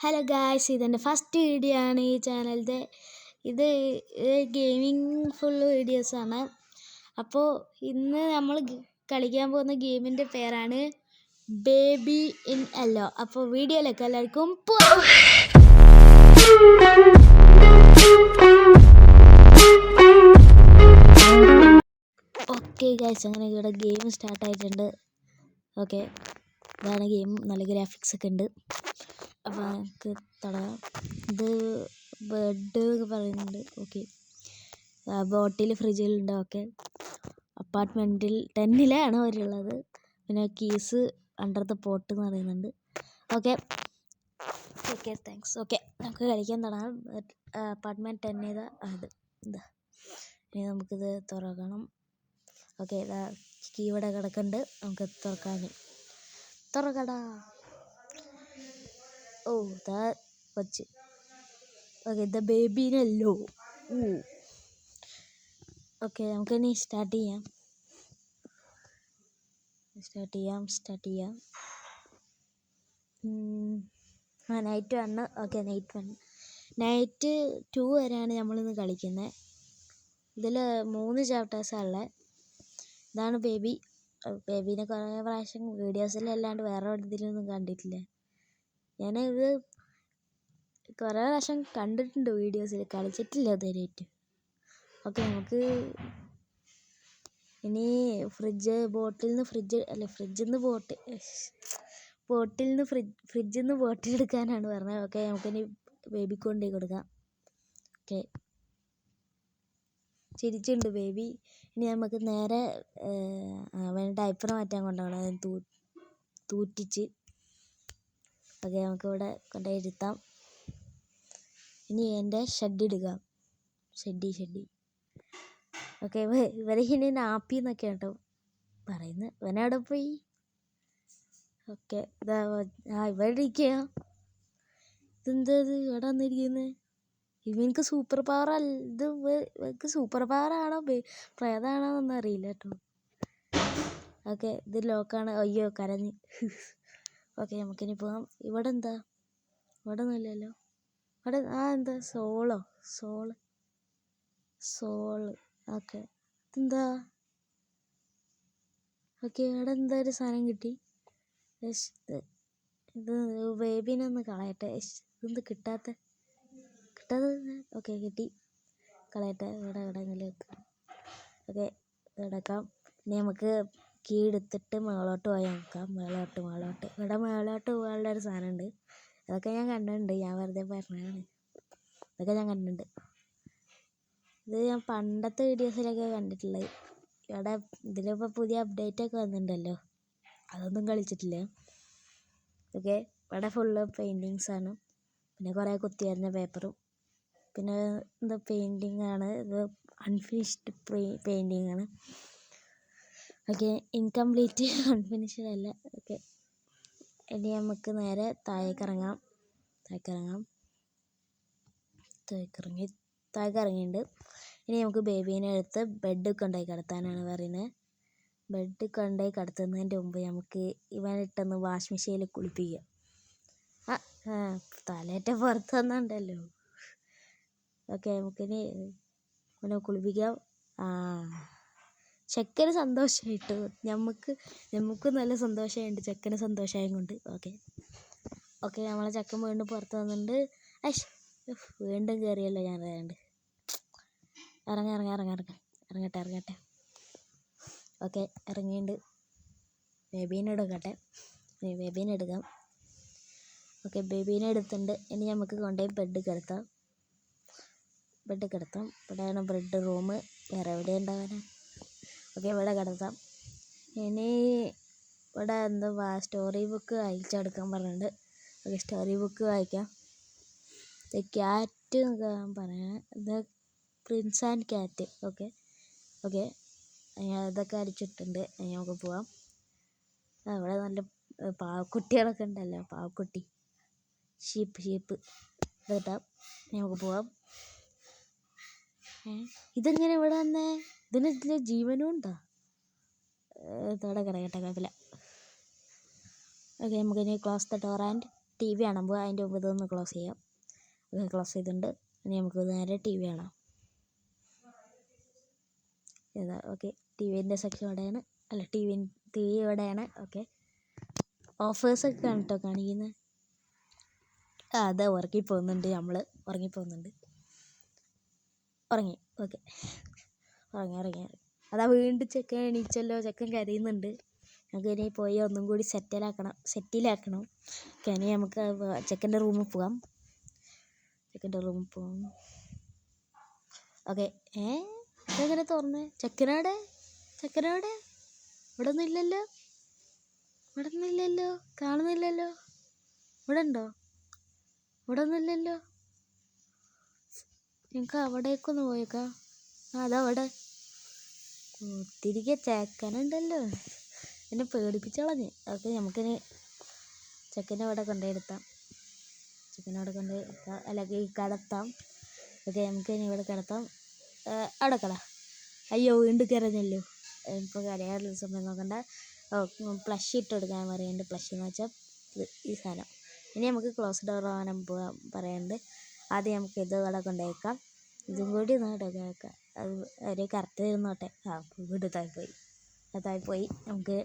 Hello guys, ഇതെൻ്റെ first video ആണ് ഈ ചാനലിൻ്റെ. ഇത് ഗെയിമിങ് ഫുള്ള് വീഡിയോസാണ്. അപ്പോൾ ഇന്ന് നമ്മൾ കളിക്കാൻ പോകുന്ന ഗെയിമിൻ്റെ പേരാണ് ബേബി ഇൻ യെല്ലോ. അപ്പോൾ വീഡിയോയിലേക്ക് എല്ലാവർക്കും പോകാം. ഓക്കെ ഗായ്സ്, അങ്ങനെ ഇവിടെ ഗെയിം സ്റ്റാർട്ടായിട്ടുണ്ട്. ഓക്കെ, ഇതാണ് ഗെയിം. നല്ല ഗ്രാഫിക്സ് ഒക്കെ ഉണ്ട്. അപ്പോൾ നമുക്ക് തുടങ്ങാം. ഇത് ബെഡ് ഒക്കെ പറയുന്നുണ്ട്. ഓക്കെ, ബോട്ടിൽ ഫ്രിഡ്ജിലുണ്ട്. ഓക്കെ, അപ്പാർട്ട്മെൻറ്റിൽ 10ലാണ് അവരുള്ളത്. പിന്നെ കീസ് അണ്ടർ ദ പോട്ട് എന്ന് പറയുന്നുണ്ട്. Okay okay thanks. ഓക്കെ, നമുക്ക് കളിക്കാൻ തുടങ്ങാം. അപ്പാർട്ട്മെൻറ്റ് 10 ഇതാ ഇനി നമുക്കിത് തുറക്കണം. ഓക്കെ, ഇതാ കീ ഇവിടെ കിടക്കുന്നുണ്ട്. നമുക്ക് തുറക്കടാ. ഓ, ഇതാ കൊച്ച്. Okay, the baby in yellow. Okay, നമുക്കിനി സ്റ്റാർട്ട് ചെയ്യാം. നൈറ്റ് 1. ഓക്കെ, നൈറ്റ് 2 വരെയാണ് നമ്മളിന്ന് കളിക്കുന്നത്. ഇതിൽ 3 ചാപ്റ്റേഴ്സാണുള്ളത്. ഇതാണ് ബേബി. ബേബീനെ കുറേ പ്രാവശ്യം വീഡിയോസിലല്ലാണ്ട് വേറെ ഇതിലൊന്നും കണ്ടിട്ടില്ല. ഞാനിത് കുറേ പ്രാവശ്യം കണ്ടിട്ടുണ്ട് വീഡിയോസിൽ, കളിച്ചിട്ടില്ല ഇതുവരെയായിട്ട്. ഓക്കെ, നമുക്ക് ഇനി ഫ്രിഡ്ജിൽ നിന്ന് ബോട്ടിൽ എടുക്കാനാണ് പറഞ്ഞത്. ഓക്കെ, നമുക്കിനി ബേബിക്ക് കൊണ്ടുപോയി കൊടുക്കാം. ഓക്കെ, ചിരിച്ചുണ്ട് ബേബി. ഇനി നമുക്ക് നേരെ അവന് ഡയപ്പർ മാറ്റാൻ കൊണ്ടുപോകണം. തൂറ്റിച്ച്. ഓക്കെ, നമുക്കിവിടെ കൊണ്ടുപോയി ഇരുത്താം. ഇനി എൻ്റെ ഷെഡ് എടുക്കാം. ഷെഡി. ഓക്കെ, ഇവരെ ഇനി നാപ്പി എന്നൊക്കെ കേട്ടോ പറയുന്നത്. ഇവനവിടെ പോയി. ഓക്കെ, ഇവിടെ ഇരിക്കുക. ഇതെന്താ ഇവിടെ വന്നിരിക്കുന്നത്? ഇവനക്ക് സൂപ്പർ പവർ അല്ല. ഇവർക്ക് സൂപ്പർ പവർ ആണോ പ്രേതാണോ എന്നൊന്നും അറിയില്ല കേട്ടോ. ഓക്കെ, ഇത് ലോക്കാണ്. അയ്യോ, കരഞ്ഞ്. ഓക്കെ, നമുക്കിനി പോകാം. ഇവിടെ എന്താ? ഇവിടെ ഒന്നുമില്ലല്ലോ. ഇവിടെ എന്താ? സോള്. ഓക്കെ, ഇതെന്താ? ഓക്കെ, ഇവിടെ എന്താ ഒരു സാധനം കിട്ടി. ഇത് ബേബീനെ ഒന്ന് കളയട്ടെ. ഇതെന്ത് കിട്ടാത്ത. ഓക്കെ, കിട്ടി. കളയട്ടെ. ഇവിടെ ഓക്കെ, കിടക്കാം. ഇനി നമുക്ക് കീ എടുത്തിട്ട് മേളോട്ട് പോയി നോക്കാം. മേളോട്ട് ഇവിടെ മേളോട്ട് പോകാനുള്ള ഒരു സാധനമുണ്ട്. അതൊക്കെ ഞാൻ കണ്ടിട്ടുണ്ട്. ഞാൻ വെറുതെ പറഞ്ഞതാണ്. ഇതൊക്കെ ഞാൻ കണ്ടിട്ടുണ്ട്. ഇത് ഞാൻ പണ്ടത്തെ വീഡിയോസിലൊക്കെ കണ്ടിട്ടുള്ളത്. ഇവിടെ ഇതിലിപ്പോൾ പുതിയ അപ്ഡേറ്റൊക്കെ വന്നിട്ടുണ്ടല്ലോ, അതൊന്നും കളിച്ചിട്ടില്ല. ഓക്കെ, ഇവിടെ ഫുള്ള് പെയിൻറ്റിങ്സാണ്. പിന്നെ കുറേ കുത്തിവരുന്ന പേപ്പറും. പിന്നെ എന്താ പെയിൻറ്റിങ് ആണ്. ഇത് അൺഫിനിഷ്ഡ് പെയിൻറ്റിങ് ആണ്. ഓക്കെ, ഇൻകംപ്ലീറ്റ്, അൺഫിനിഷ്ഡ് അല്ല. ഓക്കെ, ഇനി നമുക്ക് നേരെ താഴേക്ക് ഇറങ്ങാം. താഴേക്കിറങ്ങിയിട്ടുണ്ട്. ഇനി നമുക്ക് ബേബീനെ എടുത്ത് ബെഡ് കൊണ്ടുപോയി കിടത്താനാണ് പറയുന്നത്. ബെഡ് കൊണ്ടുപോയി കിടത്തുന്നതിൻ്റെ മുമ്പ് നമുക്ക് ഇവനിട്ടൊന്ന് വാഷ് മെഷീനിൽ കുളിപ്പിക്കുക. തലേറ്റ പുറത്ത് വന്നിട്ടുണ്ടല്ലോ. ഓക്കെ, നമുക്കിനി ഇവനെ കുളിപ്പിക്കാം. ചെക്കന് സന്തോഷമായിട്ടു. നമുക്ക് നല്ല സന്തോഷമായിട്ട്. ചെക്കന് സന്തോഷമായും കൊണ്ട്. ഓക്കെ, നമ്മളെ ചെക്കൻ വീണ്ടും പുറത്ത് വന്നിട്ടുണ്ട്. വീണ്ടും കയറിയല്ലോ ഞാൻ അറിയാണ്ട്. ഇറങ്ങട്ടെ. ഓക്കെ, ഇറങ്ങിയിട്ടുണ്ട്. ബേബീനെ എടുക്കാം. ഓക്കെ, ബേബീനെ എടുത്തിട്ടുണ്ട്. ഇനി നമുക്ക് കൊണ്ടുപോയി ബെഡ് കിടത്താം. ഇവിടെയാണ് ബെഡ് റൂം. വേറെ എവിടെ ഉണ്ടാവാനാ? ഓക്കെ, ഇവിടെ കിടത്താം. ഇനി ഇവിടെ എന്താ സ്റ്റോറി ബുക്ക് വായിച്ചെടുക്കാൻ പറഞ്ഞിട്ടുണ്ട്. ഓക്കെ, സ്റ്റോറി ബുക്ക് വായിക്കാം. ക്യാറ്റ് എന്നൊക്കെ പറയാൻ. ഇത് പ്രിൻസ് ആൻഡ് ക്യാറ്റ്. ഓക്കെ, ഇതൊക്കെ അടിച്ചിട്ടുണ്ട്. നമുക്ക് പോവാം. അവിടെ നല്ല പാവക്കുട്ടികളൊക്കെ ഉണ്ടല്ലോ. പാവക്കുട്ടി, ഷീപ്പ് ഇതാം. നമുക്ക് പോവാം. ഇതെങ്ങനെ ഇവിടെ വന്നേ? ഇതിന് ജീവനും ഉണ്ടോ? ഇതോടെ കിടക്കട്ടെ, കുഴപ്പമില്ല. ഓക്കെ, നമുക്കിനി close the door and T V കാണാൻ പോകാം. അതിൻ്റെ മുമ്പ് ഇതൊന്ന് ക്ലോസ് ചെയ്യാം. ക്ലോസ് ചെയ്തിട്ടുണ്ട്. ഇനി നമുക്ക് നേരെ ടി വി കാണാം. ഇതാ ഓക്കെ, ടി വിൻ്റെ സെക്ഷൻ ഇവിടെയാണ്. അല്ല, ടി വി ഇവിടെയാണ്. ഓക്കെ, ഓഫേഴ്സൊക്കെ കണ്ടിട്ടോ കാണിക്കുന്നത്. അതെ, ഉറങ്ങിപ്പോകുന്നുണ്ട്. നമ്മൾ ഉറങ്ങിപ്പോകുന്നുണ്ട്. ഉറങ്ങി. ഓക്കെ, ഉറങ്ങി. അതാ വീണ്ടും ചെക്കൻ എണീച്ചല്ലോ. ചെക്കൻ കരയുന്നുണ്ട്. നമുക്ക് ഇനി പോയി ഒന്നും കൂടി സെറ്റിലാക്കണം. ഓക്കെ, ഇനി നമുക്ക് ചെക്കൻ്റെ റൂമിൽ പോകാം. ഓക്കെ, ഇതെങ്ങനെ തുറന്നേ? ചെക്കനോടെ ഇവിടെ ഒന്നും ഇല്ലല്ലോ. കാണുന്നില്ലല്ലോ. ഇവിടെ ഉണ്ടോ? ഇവിടെ ഒന്നും ഇല്ലല്ലോ. ഞങ്ങൾക്ക് അവിടേക്കൊന്ന് പോയേക്കാം. അതവിടെ തിരികെ ചെക്കനുണ്ടല്ലോ. എന്നെ പേടിപ്പിച്ചോളഞ്ഞ്. ഓക്കെ, നമുക്കിനി ചെക്കനെ അവിടെ കൊണ്ടുപോയി അല്ലെങ്കിൽ കിടത്താം. ഓക്കെ, നമുക്കിനി ഇവിടെ കിടത്താം. അവിടെ കട. അയ്യോ, വീണ്ടും കരഞ്ഞല്ലോ. ഇപ്പോൾ കരയാനുള്ള സമയം നോക്കണ്ട. പ്ലഷ് ഇട്ട് കൊടുക്കാൻ പറയുന്നുണ്ട്. പ്ലഷ് എന്ന് വെച്ചാൽ ഈ സാധനം. ഇനി നമുക്ക് ക്ലോസ് ഡോർ ആവാൻ പറയാനുണ്ട്. ആദ്യം നമുക്ക് ഇത് ഇവിടെ കൊണ്ടുപോയേക്കാം. ഇതും കൂടി ഒന്ന് ഇടയ്ക്കാം. അത് ഒരു കറക്റ്റ് ഇരുന്നോട്ടെ. വീട് താഴെപ്പോയി. നമുക്ക്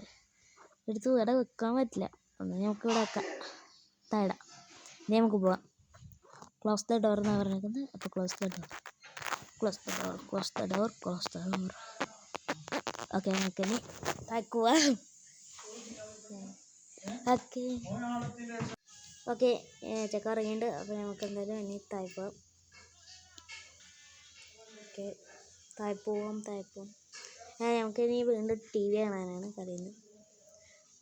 എടുത്ത് ഇവിടെ വെക്കാൻ പറ്റില്ല. ഒന്ന് നമുക്ക് ഇവിടെ വെക്കാം. താഴെ ഇനി നമുക്ക് പോവാം. ക്ലോസ് ദ ഡോർ എന്നാണ് പറഞ്ഞിരിക്കുന്നത്. അപ്പോൾ ക്ലോസ് ദ ഡോർ. ഓക്കെ, നമുക്കിനി താഴേക്ക് പോവാം. ഓക്കെ, ചെക്ക ഇറങ്ങിയിട്ടുണ്ട്. അപ്പോൾ നമുക്ക് എന്തായാലും ഇനി താഴെ പോവാം. ഓക്കെ, താഴെ പോവാം. നമുക്കിനി വീണ്ടും ടി വി കാണാനാണ് പറയുന്നത്.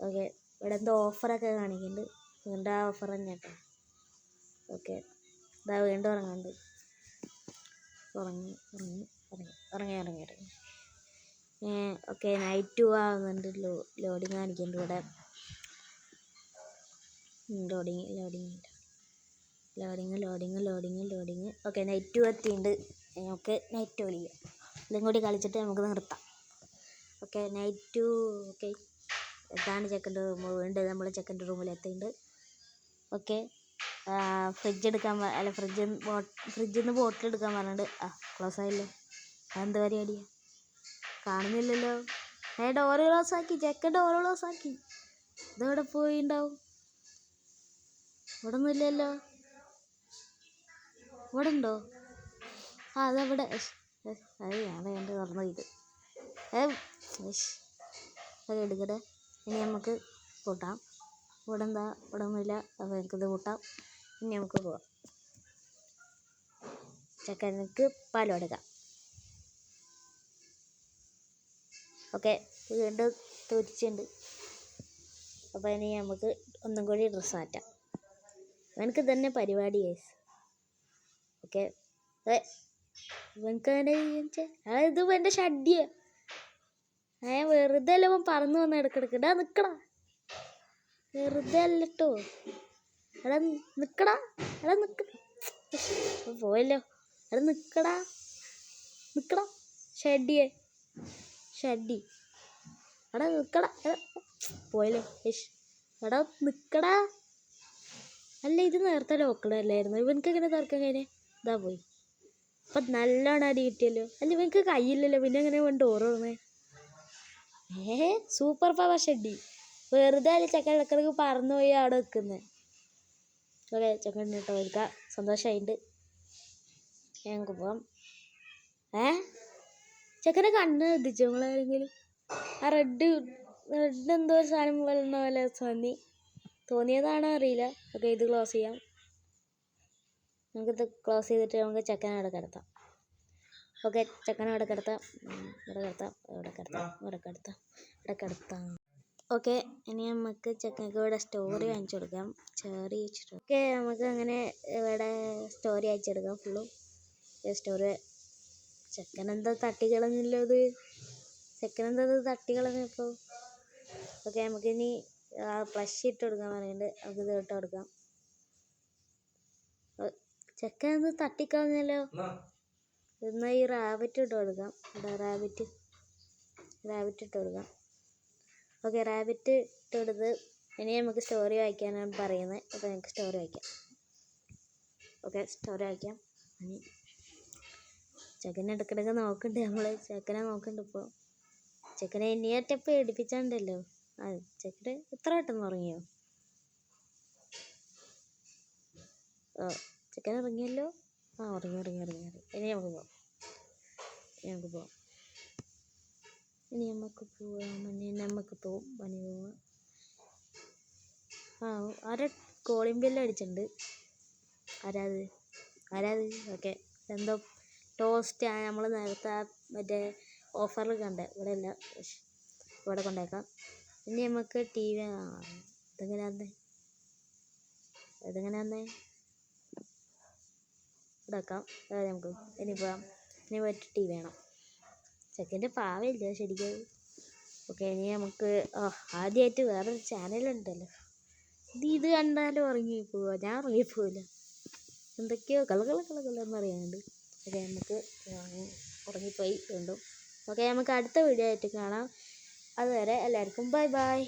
ഓക്കെ, ഇവിടെ എന്തോ ഓഫറൊക്കെ കാണിക്കുന്നുണ്ട്. വീണ്ടും ആ ഓഫർ തന്നെ കേട്ടോ. ഓക്കെ, ഇതാ വീണ്ടും ഉറങ്ങുന്നുണ്ട്. ഉറങ്ങി. ഓക്കെ, നൈറ്റ് 2 ആവുന്നുണ്ട്. ലോഡിങ് കാണിക്കുന്നുണ്ട് ഇവിടെ. ലോഡിങ്. ഓക്കെ, നൈറ്റ് 2 എത്തിയിട്ടുണ്ട്. നമുക്ക് നൈറ്റ് 2 ചെയ്യാം. ഇതും കൂടി കളിച്ചിട്ട് നമുക്ക് നിർത്താം. Okay, night 2. ഓക്കെ, ഇതാണ് ചെക്കൻ്റെ റൂം. വീണ്ടും നമ്മൾ ചെക്കൻ്റെ റൂമിൽ എത്തിയിട്ടുണ്ട്. ഓക്കെ, ഫ്രിഡ്ജിൽ നിന്ന് ബോട്ടിൽ എടുക്കാൻ പറഞ്ഞിട്ടുണ്ട്. ക്ലോസ് ആയില്ലേ? അതെന്ത് പരിപാടിയാണ്? കാണുന്നില്ലല്ലോ. ഡോറ് ക്ലോസ് ആക്കി. ചെക്കൻ ഡോറ് ക്ലോസ് ആക്കി. ഇതെവിടെ പോയിണ്ടാവും? ഇവിടെ ഒന്നും ഇല്ലല്ലോ. ഇവിടെ ഉണ്ടോ? അതവിടെ. അത് ഞാൻ വേണ്ട തുറന്നു ഇത്. അത് എടുക്കട്ടെ. ഇനി നമുക്ക് കൂട്ടാം. ഇവിടെ ഒന്നുമില്ല. അപ്പോൾ നമുക്കിത് കൂട്ടാം. ഇനി നമുക്ക് പോവാം. ചെക്കനക്ക് പാലും എടുക്കാം. ഓക്കെ, വീണ്ടും തുരിച്ചുണ്ട്. അപ്പോൾ ഇനി നമുക്ക് ഒന്നും കൂടി ഡ്രസ്സ് മാറ്റാം. എനിക്ക് തന്നെ പരിപാടി കേസ്. ഓക്കെ, ഇത് എൻ്റെ ഷഡ്ഡിയ. വെറുതെ അല്ല പറന്നു വന്ന് ഇടക്കിടക്ക്. നിക്കടാ, വെറുതെ അല്ലട്ടോ. നിക്കടാ. പോയല്ലോ. നിക്കടാ. ഷഡ്ഡി നിക്കടാ. പോയല്ലോ. നിക്കടാ. അല്ല, ഇത് നേരത്തെ ലോക്കഡല്ലായിരുന്നു. ഇവനക്ക് എങ്ങനെ തുറക്കാൻ കഴിഞ്ഞേ? ഇതാ പോയി. അപ്പം നല്ലോണം അടി കിട്ടിയല്ലോ. അല്ല, ഇവനക്ക് കയ്യില്ലല്ലോ. പിന്നെ എങ്ങനെ ഡോർ തുറന്നേ? സൂപ്പർ പവർ ഷഡ്ഡി. വെറുതെ അല്ല ചെക്കൻ ഇടക്കിടക്ക് പറന്നു പോയി അവിടെ വെക്കുന്നത്. ഓക്കെ, ചെക്കൻ കേട്ടോ എടുക്കാം. സന്തോഷമായിട്ടുണ്ട്. ഞങ്ങൾക്ക് പോവാം. ചെക്കനെ കണ്ണ് എത്തിച്ചോ നമ്മളാരെങ്കിലും? ആ റെഡ് എന്തോ ഒരു സാധനം പോലെ തോന്നിയതാണോ അറിയില്ല. ഓക്കെ, ഇത് ക്ലോസ് ചെയ്യാം. നമുക്കിത് ക്ലോസ് ചെയ്തിട്ട് നമുക്ക് ചെക്കനെ അവിടെ കിടത്താം. ഓക്കെ, ചെക്കനെ അവിടെ കിടത്താം. ഓക്കെ, ഇനി നമുക്ക് ചെക്കനക്ക് ഇവിടെ സ്റ്റോറി വാങ്ങിച്ചു കൊടുക്കാം. ചെറി വെച്ചിട്ട്. ഓക്കെ, നമുക്ക് അങ്ങനെ ഇവിടെ സ്റ്റോറി അയച്ചെടുക്കാം ഫുള്ളും. സ്റ്റോറി ചെക്കനെന്താ തട്ടിക്കളഞ്ഞല്ലോ ഇത്. തട്ടിക്കളഞ്ഞപ്പോൾ. ഓക്കെ, നമുക്കിനി പ്ലഷ് ഇട്ട് കൊടുക്കാൻ പറയുന്നുണ്ട്. നമുക്കിത് ഇട്ട് കൊടുക്കാം. ചെക്കൻ ഒന്ന് തട്ടിക്കളഞ്ഞല്ലോ. എന്നാൽ ഈ റാബിറ്റ് ഇട്ട് കൊടുക്കാം. റാബിറ്റ് ഇട്ട് കൊടുക്കാം. ഓക്കെ, റാബിറ്റ് ഇട്ട് കൊടുത്ത് ഇനി നമുക്ക് സ്റ്റോറി വായിക്കാനാണ് പറയുന്നത്. അപ്പോൾ നമുക്ക് സ്റ്റോറി വായിക്കാം. ഓക്കെ, സ്റ്റോറി വായിക്കാം. ഇനി ചെക്കനെ ഇടയ്ക്കിടയ്ക്ക് നോക്കുന്നുണ്ട്, നമ്മൾ ചെക്കനെ നോക്കുന്നുണ്ട്. ഇപ്പോൾ ചെക്കനെ ഇനിയായിട്ട് പേടിപ്പിച്ചാണ്ടല്ലോ. ആ ചെക്കന് ഇത്ര പെട്ടെന്ന് ഉറങ്ങിയോ? ചെക്കൻ ഇറങ്ങിയല്ലോ. ഉറങ്ങി. ഇനി നമുക്ക് പോവാം. പണി പോവാം. ആരാ കോളിംഗ് ബെല്ല് അടിച്ചിട്ടുണ്ട്? ആരാത്? ഓക്കെ, എന്തോ ടോസ്റ്റ് നമ്മൾ നേരത്തെ മറ്റേ ഓഫറിൽ കണ്ടേ. ഇവിടെ അല്ല, ഇവിടെ കൊണ്ടേക്കാം. ഇനി നമുക്ക് ടി വി ഇതെങ്ങനെയാന്നേ ഇവിടെ വെക്കാം. നമുക്ക് ഇനി പോയിട്ട് ടി വി വേണം. ചെക്കൻ്റെ പാവയില്ല ശരിക്കും. ഓക്കെ, ഇനി നമുക്ക് ആദ്യമായിട്ട് വേറൊരു ചാനലുണ്ടല്ലോ, ഇത് കണ്ടാലും ഉറങ്ങിപ്പോവുക. ഞാൻ ഉറങ്ങിപ്പോവില്ല, എന്തൊക്കെയോ കളന്ന് അറിയാനുണ്ട്. ഓക്കെ, നമുക്ക് ഉറങ്ങിപ്പോയി വീണ്ടും. ഓക്കെ, നമുക്ക് അടുത്ത വീഡിയോ ആയിട്ട് കാണാം. അതുവരെ എല്ലാവർക്കും ബൈ.